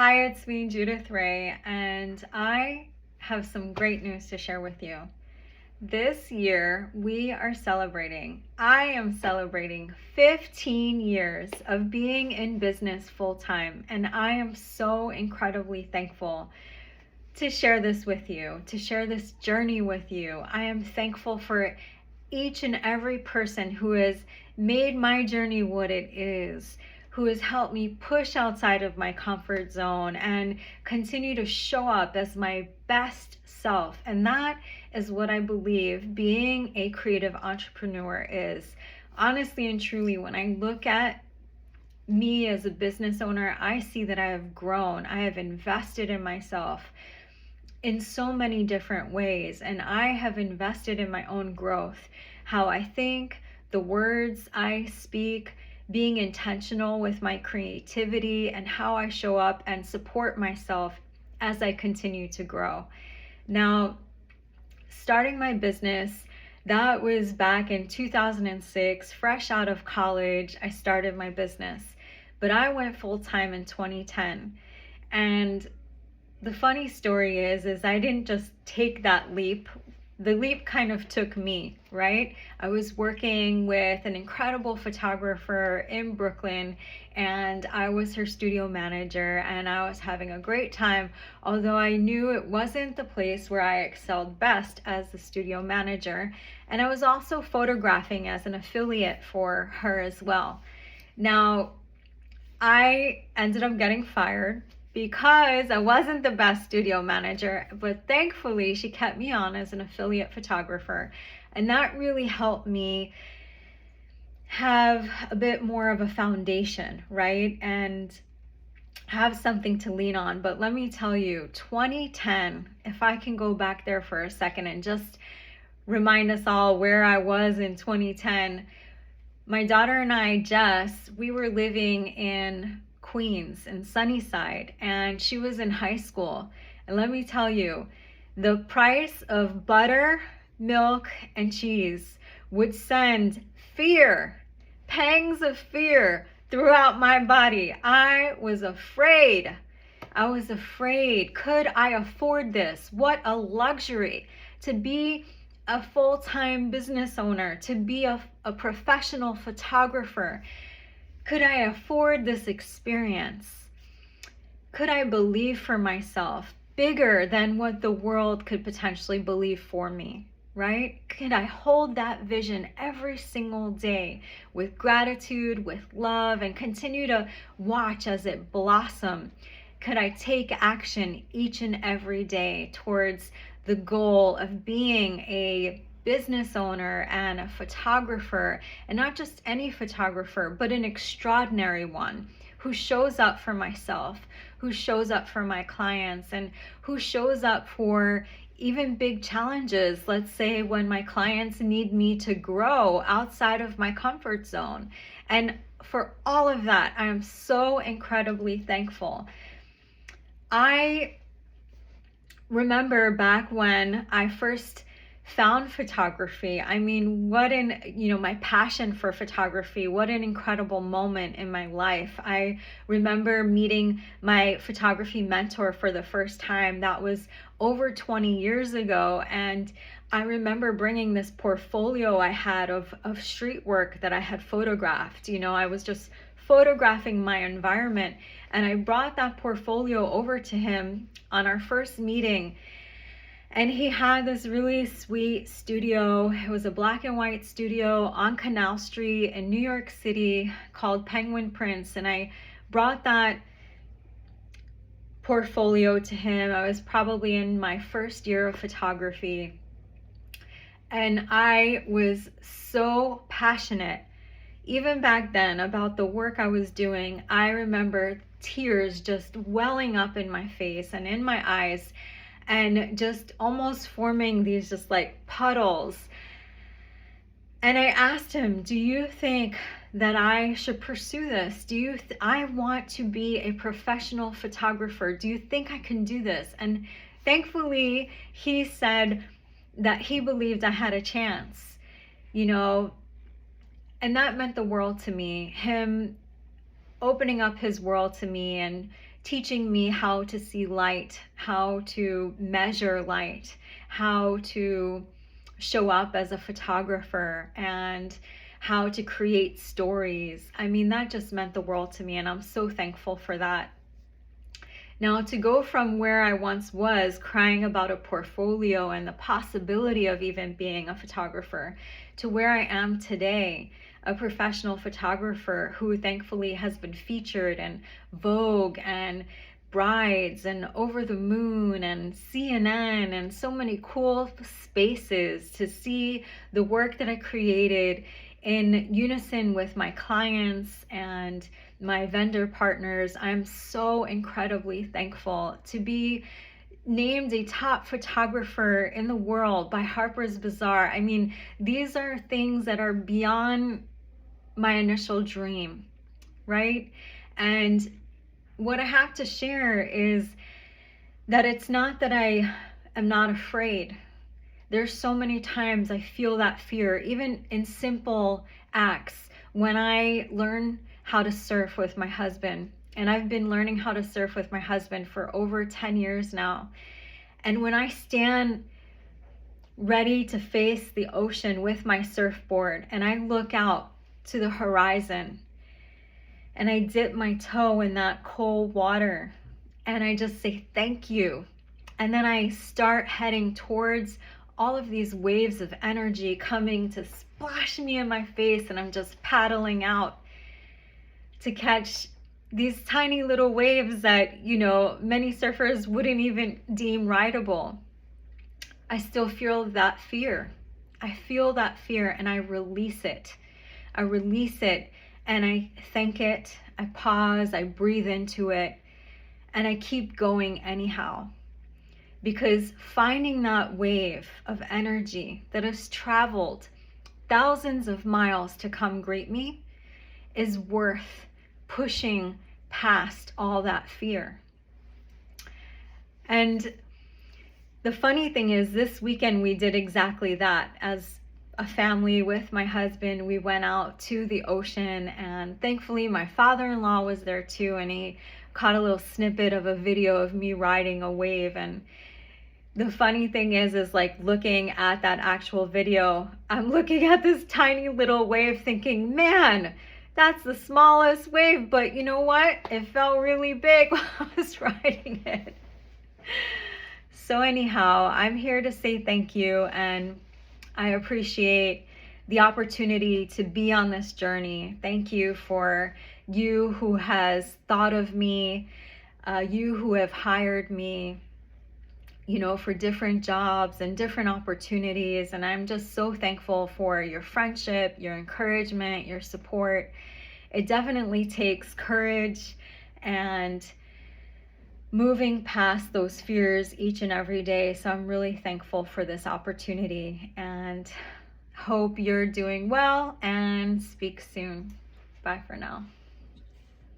Hi, it's me, Judith Ray, and I have some great news to share with you. This year, I am celebrating 15 years of being in business full time, and I am so incredibly thankful to share this with you, to share this journey with you. I am thankful for each and every person who has made my journey what it is, who has helped me push outside of my comfort zone and continue to show up as my best self. And that is what I believe being a creative entrepreneur is. Honestly and truly, when I look at me as a business owner, I see that I have grown. I have invested in myself in so many different ways, and I have invested in my own growth, how I think, the words I speak, being intentional with my creativity, and how I show up and support myself as I continue to grow. Now, starting my business, that was back in 2006, fresh out of college. I started my business, but I went full-time in 2010. And the funny story is I didn't just take that leap. The leap kind of took me, right? I was working with an incredible photographer in Brooklyn, and I was her studio manager, and I was having a great time, although I knew it wasn't the place where I excelled best as the studio manager. And I was also photographing as an affiliate for her as well. Now, I ended up getting fired because I wasn't the best studio manager, but thankfully she kept me on as an affiliate photographer. And that really helped me have a bit more of a foundation, right? And have something to lean on. But let me tell you, 2010, if I can go back there for a second and just remind us all where I was in 2010, my daughter and I, Jess, we were living in Queens, in Sunnyside, and she was in high school. And let me tell you, the price of butter, milk, and cheese would send pangs of fear throughout my body. I was afraid. Could I afford this? What a luxury to be a full-time business owner, to be a professional photographer. Could I afford this experience? Could I believe for myself bigger than what the world could potentially believe for me, right? Could I hold that vision every single day with gratitude, with love, and continue to watch as it blossom? Could I take action each and every day towards the goal of being a business owner and a photographer, and not just any photographer, but an extraordinary one who shows up for myself, who shows up for my clients, and who shows up for even big challenges. Let's say when my clients need me to grow outside of my comfort zone. And for all of that, I am so incredibly thankful. I remember back when I first found photography. I mean, my passion for photography, what an incredible moment in my life. I remember meeting my photography mentor for the first time. That was over 20 years ago. And I remember bringing this portfolio I had of street work that I had photographed. I was just photographing my environment. And I brought that portfolio over to him on our first meeting. And he had this really sweet studio. It was a black and white studio on Canal Street in New York City called Penguin Prints. And I brought that portfolio to him. I was probably in my first year of photography. And I was so passionate, even back then, about the work I was doing. I remember tears just welling up in my face and in my eyes, and just almost forming these just like puddles. And I asked him, do you think that I should pursue this? I want to be a professional photographer. Do you think I can do this? And thankfully, he said that he believed I had a chance, and that meant the world to me. Him opening up his world to me and teaching me how to see light, how to measure light, how to show up as a photographer, and how to create stories. I mean, that just meant the world to me, and I'm so thankful for that. Now, to go from where I once was, crying about a portfolio and the possibility of even being a photographer, to where I am today, a professional photographer who thankfully has been featured in Vogue and Brides and Over the Moon and CNN and so many cool spaces, to see the work that I created in unison with my clients and my vendor partners. I'm so incredibly thankful to be named a top photographer in the world by Harper's Bazaar. I mean, these are things that are beyond my initial dream, right? And what I have to share is that it's not that I am not afraid. There's so many times I feel that fear, even in simple acts. When I learn how to surf with my husband, and I've been learning how to surf with my husband for over 10 years now. And when I stand ready to face the ocean with my surfboard and I look out to the horizon and I dip my toe in that cold water and I just say thank you. And then I start heading towards all of these waves of energy coming to splash me in my face, and I'm just paddling out to catch these tiny little waves that, you know, many surfers wouldn't even deem rideable. I still feel that fear. I feel that fear and I release it. I release it and I thank it. I pause, I breathe into it, and I keep going anyhow. Because finding that wave of energy that has traveled thousands of miles to come greet me is worth pushing past all that fear. And the funny thing is, this weekend we did exactly that. As a family with my husband, we went out to the ocean, and thankfully my father-in-law was there too, and he caught a little snippet of a video of me riding a wave. And the funny thing is like, looking at that actual video, I'm looking at this tiny little wave thinking, man, that's the smallest wave, but you know what? It felt really big while I was riding it. So anyhow, I'm here to say thank you, and I appreciate the opportunity to be on this journey. Thank you for you who has thought of me, you who have hired me, you know, for different jobs and different opportunities. And I'm just so thankful for your friendship, your encouragement, your support. It definitely takes courage and moving past those fears each and every day. So I'm really thankful for this opportunity and hope you're doing well, and speak soon. Bye for now.